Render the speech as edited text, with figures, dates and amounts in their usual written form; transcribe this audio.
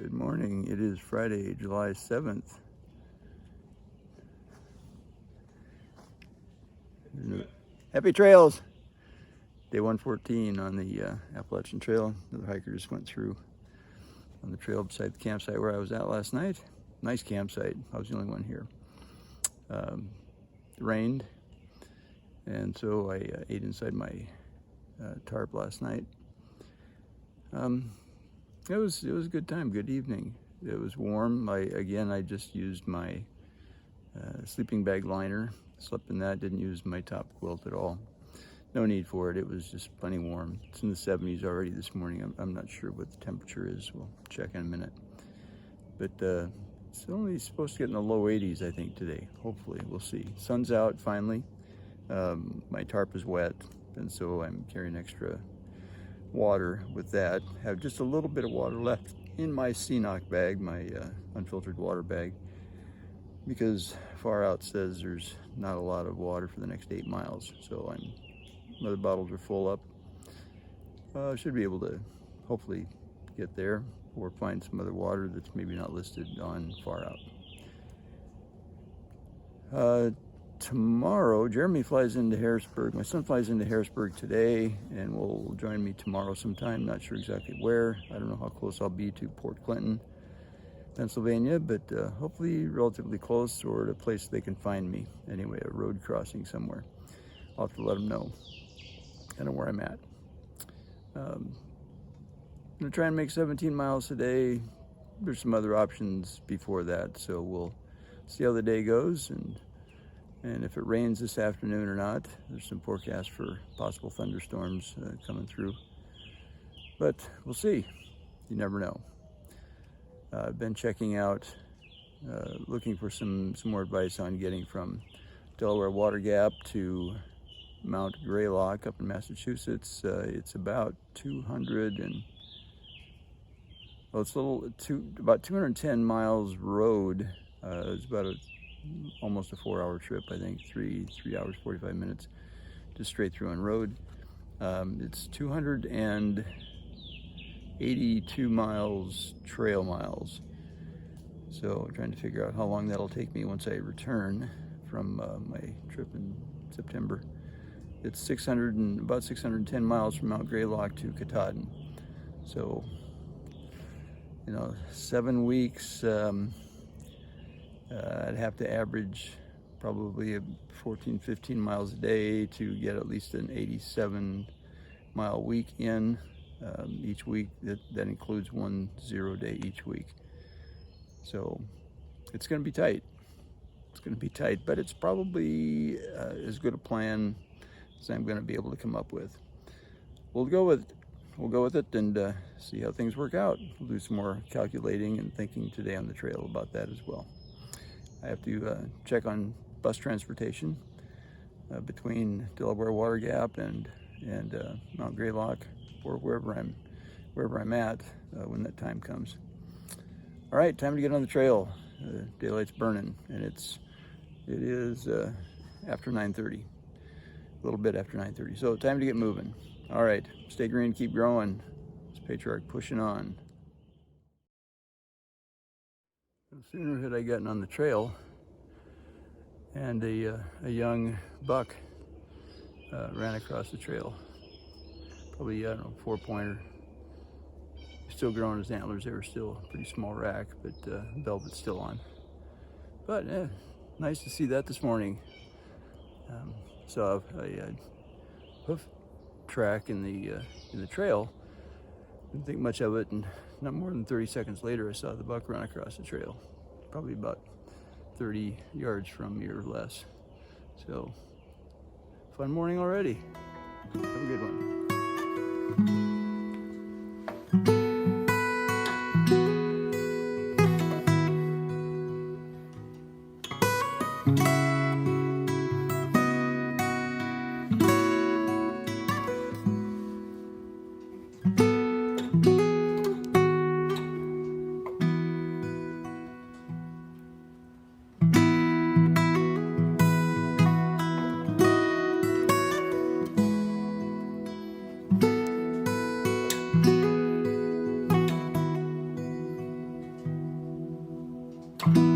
Good morning. It is Friday, July 7th. Happy trails! Day 114 on the Appalachian Trail. Another hiker just went through on the trail beside the campsite where I was at last night. Nice campsite. I was the only one here. It rained, and so I ate inside my tarp last night. It was a good time, good evening. It was warm. I just used my sleeping bag liner. Slept in that, didn't use my top quilt at all. No need for it. It was just plenty warm. It's in the 70s already this morning. I'm not sure what the temperature is. We'll check in a minute. But it's only supposed to get in the low 80s, I think, today. Hopefully, we'll see. Sun's out finally. My tarp is wet, and so I'm carrying extra water with that. Have just a little bit of water left in my CNOC bag, my unfiltered water bag, because far out says there's not a lot of water for the next 8 miles. So other bottles are full up. Should be able to hopefully get there or find some other water that's maybe not listed on far out. Tomorrow, Jeremy flies into Harrisburg. My son flies into Harrisburg today and will join me tomorrow sometime. Not sure exactly where. I don't know how close I'll be to Port Clinton, Pennsylvania, but hopefully relatively close, or at a place they can find me. Anyway, a road crossing somewhere. I'll have to let them know kind of where I'm at. I'm gonna try and make 17 miles today. There's some other options before that, so we'll see how the day goes, and if it rains this afternoon or not. There's some forecast for possible thunderstorms coming through, but we'll see. You never know. I've been checking out, looking for some more advice on getting from Delaware Water Gap to Mount Greylock up in Massachusetts. It's about about 210 miles road. It's about almost a 4-hour trip, I think, 3 hours 45 minutes, just straight through on road. It's 282 miles trail miles. So I'm trying to figure out how long that'll take me once I return from my trip in September. It's about 610 miles from Mount Greylock to Katahdin. So, 7 weeks. I'd have to average probably 14, 15 miles a day to get at least an 87-mile week in each week. That includes 1 0-day each week. So it's going to be tight. It's going to be tight, but it's probably as good a plan as I'm going to be able to come up with. We'll go with it and see how things work out. We'll do some more calculating and thinking today on the trail about that as well. I have to check on bus transportation between Delaware Water Gap and Mount Greylock, or wherever I'm at when that time comes. All right, time to get on the trail. Daylight's burning, and it is after 9:30, a little bit after 9:30. So time to get moving. All right, stay green, keep growing. It's Patriarch pushing on. No sooner had I gotten on the trail, and a young buck ran across the trail. Probably, 4-pointer. Still growing his antlers. They were still a pretty small rack, but velvet's still on. But nice to see that this morning. Saw a hoof track in the trail. Didn't think much of it, and not more than 30 seconds later, I saw the buck run across the trail, probably about 30 yards from me or less. So, fun morning already. Have a good one. you.